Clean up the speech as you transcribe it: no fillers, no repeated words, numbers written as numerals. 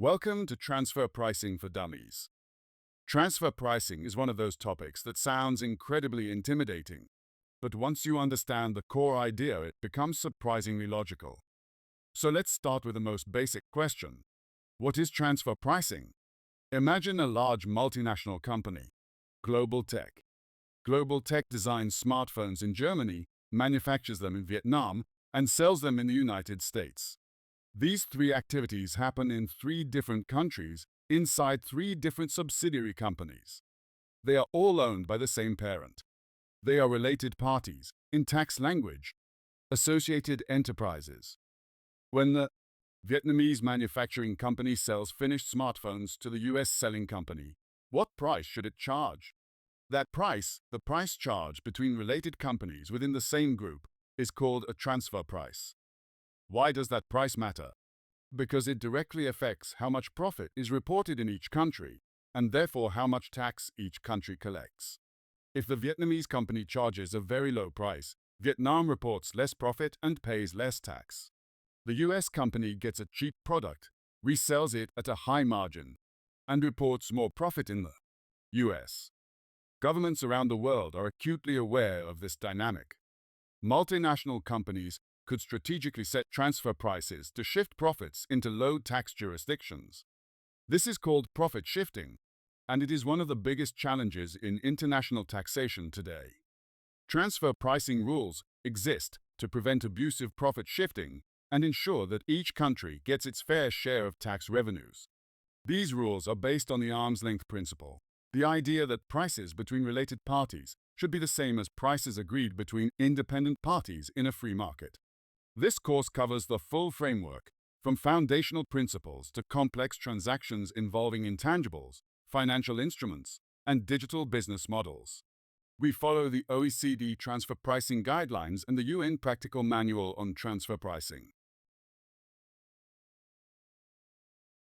Welcome to Transfer Pricing for Dummies. Transfer pricing is one of those topics that sounds incredibly intimidating, but once you understand the core idea, it becomes surprisingly logical. So let's start with the most basic question. What is transfer pricing? Imagine a large multinational company, Global Tech. Global Tech designs smartphones in Germany, manufactures them in Vietnam, and sells them in the United States. These three activities happen in three different countries inside three different subsidiary companies. They are all owned by the same parent. They are related parties, in tax language, associated enterprises. When the Vietnamese manufacturing company sells finished smartphones to the US selling company, what price should it charge? That price, the price charge between related companies within the same group, is called a transfer price. Why does that price matter? Because it directly affects how much profit is reported in each country, and therefore how much tax each country collects. If the Vietnamese company charges a very low price, Vietnam reports less profit and pays less tax. The US company gets a cheap product, resells it at a high margin, and reports more profit in the US. Governments around the world are acutely aware of this dynamic. Multinational companies could strategically set transfer prices to shift profits into low-tax jurisdictions. This is called profit shifting, and it is one of the biggest challenges in international taxation today. Transfer pricing rules exist to prevent abusive profit shifting and ensure that each country gets its fair share of tax revenues. These rules are based on the arm's length principle, the idea that prices between related parties should be the same as prices agreed between independent parties in a free market. This course covers the full framework, from foundational principles to complex transactions involving intangibles, financial instruments, and digital business models. We follow the OECD Transfer Pricing Guidelines and the UN Practical Manual on Transfer Pricing.